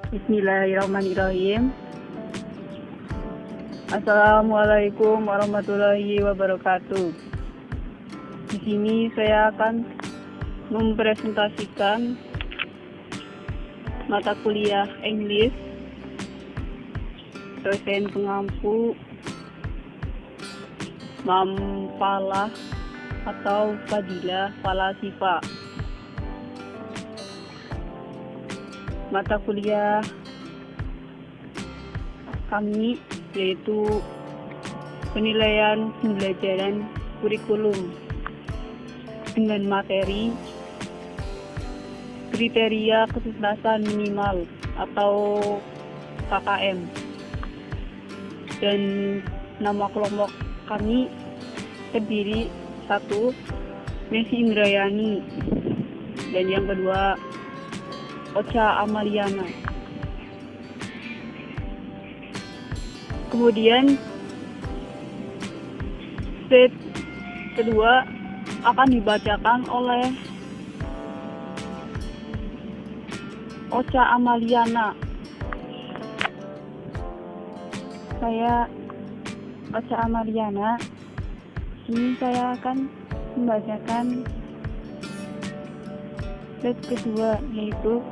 Bismillahirrahmanirrahim. Assalamualaikum warahmatullahi wabarakatuh. Di sini saya akan mempresentasikan mata kuliah English dosen pengampu Mampalah atau Fadilah Falasifa. Mata kuliah kami yaitu penilaian pembelajaran kurikulum dengan materi kriteria ketuntasan minimal atau KKM, dan nama kelompok kami terdiri satu Messi Indrayani dan yang kedua Ocha Amaliana. Kemudian slide kedua akan dibacakan oleh Ocha Amaliana. Saya Ocha Amaliana. Ini saya akan membacakan slide kedua, yaitu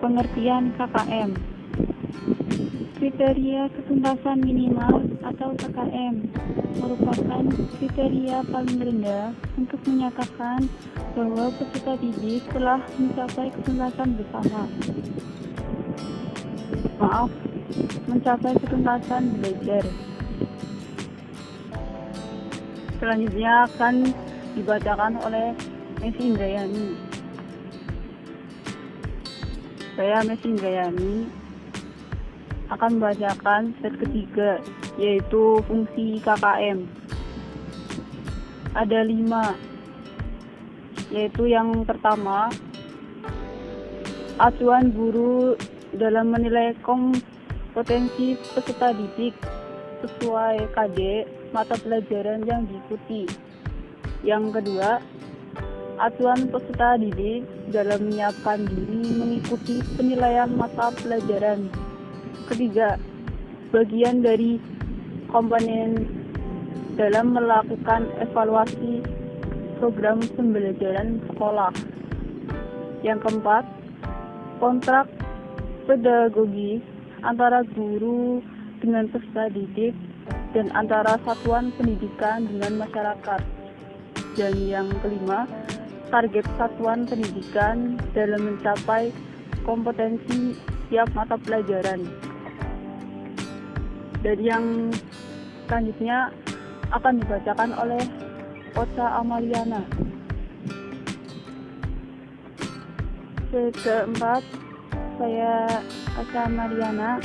pengertian KKM. Kriteria ketuntasan minimal atau KKM merupakan kriteria paling rendah untuk menyatakan bahwa peserta didik telah mencapai ketuntasan bersama. Mencapai ketuntasan belajar. Selanjutnya akan dibacakan oleh Messi Indrayani. Saya Messi Indrayani akan membacakan slide ketiga, yaitu fungsi KKM. Ada 5, yaitu yang pertama, acuan guru dalam menilai kompetensi peserta didik sesuai KD mata pelajaran yang diikuti. Yang kedua, acuan peserta didik dalam menyiapkan diri mengikuti penilaian mata pelajaran. Ketiga, bagian dari komponen dalam melakukan evaluasi program pembelajaran sekolah. Yang keempat, kontrak pedagogis antara guru dengan peserta didik dan antara satuan pendidikan dengan masyarakat. Dan yang kelima, target satuan pendidikan dalam mencapai kompetensi tiap mata pelajaran. Dan yang selanjutnya akan dibacakan oleh Ocha Amaliana. Keempat, saya Ocha Amaliana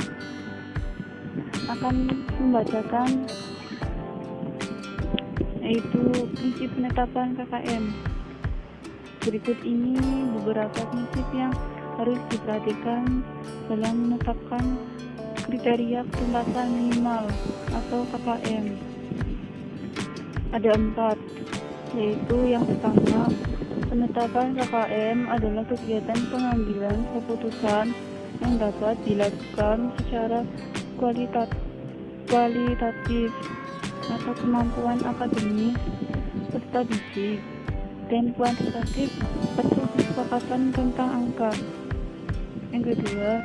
akan membacakan yaitu prinsip penetapan KKM. Berikut ini beberapa prinsip yang harus diperhatikan dalam menetapkan kriteria ketuntasan minimal atau KKM. Ada 4, yaitu yang pertama, penetapan KKM adalah kegiatan pengambilan keputusan yang dapat dilakukan secara kualitatif atau kemampuan akademis peserta didik, dan kuantitatif atau kesepakatan tentang angka. Yang kedua,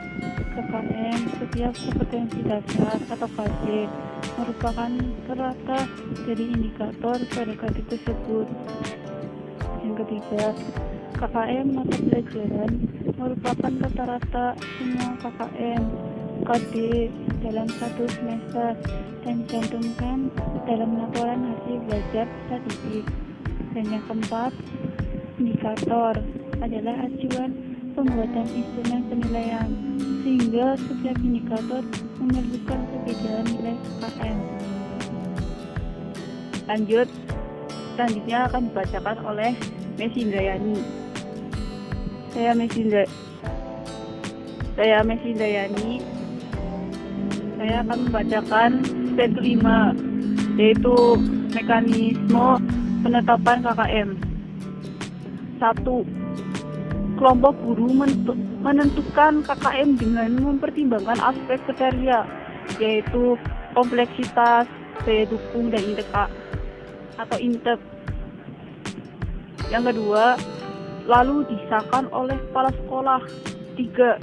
KKM setiap kompetensi dasar atau KD merupakan serata dari indikator pada KD tersebut. Yang ketiga, KKM mata pelajaran merupakan rata-rata semua KKM KD dalam satu semester dan dicantumkan dalam laporan hasil belajar peserta didik. Dan yang keempat, indikator adalah acuan pembuatan instrumen penilaian, sehingga setiap indikator memerlukan perbedaan nilai KKM. Selanjutnya akan dibacakan oleh Messi Indrayani. Saya Messi Indrayani. Saya akan membacakan slide 5, yaitu mekanisme penetapan KKM. 1. kelompok guru menentukan KKM dengan mempertimbangkan aspek kriteria, yaitu kompleksitas, daya dukung, dan intep. Yang kedua, lalu disahkan oleh kepala sekolah. 3.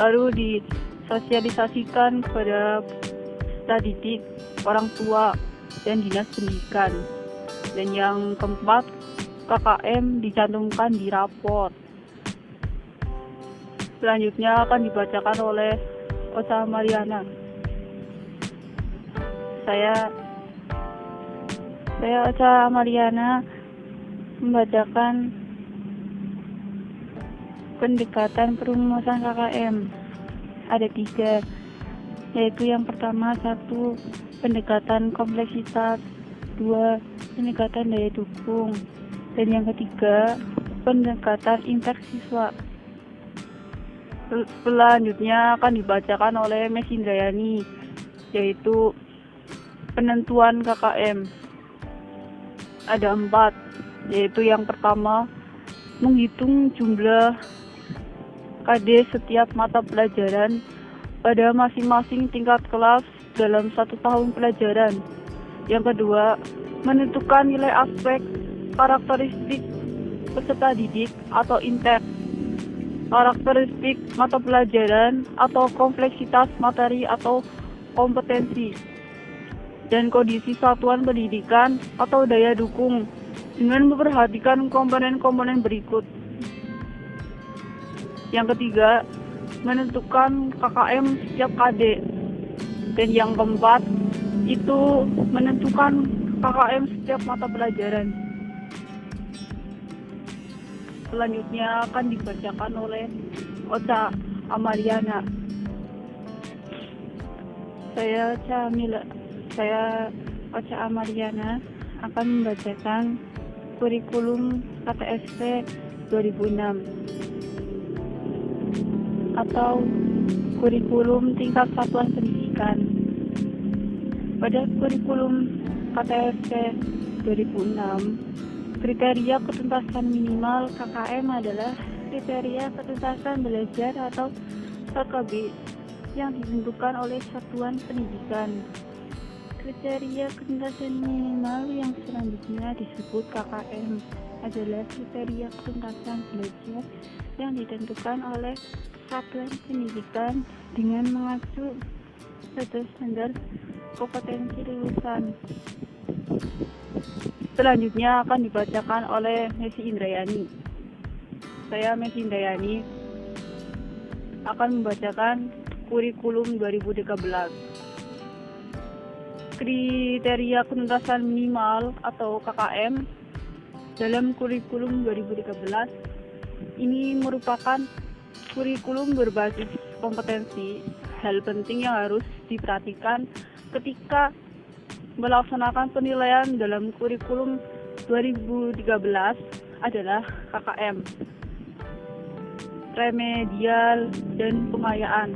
Lalu disosialisasikan kepada peserta didik, orang tua, dan dinas pendidikan. Dan yang keempat, KKM dicantumkan di rapor. Selanjutnya akan dibacakan oleh Ocha Mariana. Saya Ocha Mariana membacakan pendekatan perumusan KKM. Ada 3, yaitu yang pertama 1. Pendekatan kompleksitas, 2. Pendekatan daya dukung, dan yang ketiga pendekatan intersiswa. Selanjutnya akan dibacakan oleh Miss Indrayani, yaitu penentuan KKM. Ada 4, yaitu yang pertama menghitung jumlah KD setiap mata pelajaran pada masing-masing tingkat kelas dalam 1 tahun pelajaran. Yang kedua, menentukan nilai aspek karakteristik peserta didik atau intep, karakteristik mata pelajaran atau kompleksitas materi atau kompetensi, dan kondisi satuan pendidikan atau daya dukung dengan memperhatikan komponen-komponen berikut. Yang ketiga, menentukan KKM setiap KD. Dan yang keempat, itu menentukan KKM setiap mata pelajaran. Selanjutnya akan dibacakan oleh Ocha Mariana. Saya Ocha Mariana akan membacakan kurikulum KTSP 2006 atau kurikulum tingkat satuan pendidikan. Pada kurikulum KTSP 2006, kriteria ketuntasan minimal KKM adalah kriteria ketuntasan belajar atau KKB yang ditentukan oleh satuan pendidikan. Kriteria ketuntasan minimal yang selanjutnya disebut KKM adalah kriteria ketuntasan belajar yang ditentukan oleh satuan pendidikan dengan mengacu pada standar kompetensi lulusan. Selanjutnya akan dibacakan oleh Miss Indrayani. Saya Miss Indrayani akan membacakan kurikulum 2013. Kriteria ketuntasan minimal atau KKM dalam kurikulum 2013 ini merupakan kurikulum berbasis kompetensi. Hal penting yang harus diperhatikan ketika melaksanakan penilaian dalam kurikulum 2013 adalah KKM, remedial, dan pengayaan.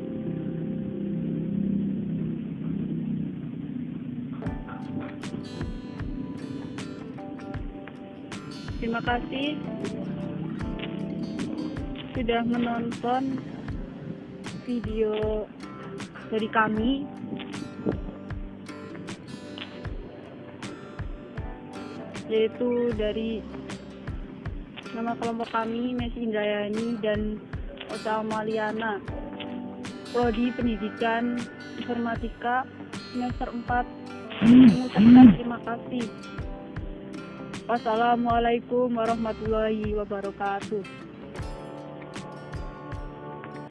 Terima kasih sudah menonton video dari kami. Yaitu dari nama kelompok kami, Miss Indrayani dan Ocha Mariana, Prodi Pendidikan Informatika semester 4, mengucapkan terima kasih. Wassalamualaikum warahmatullahi wabarakatuh.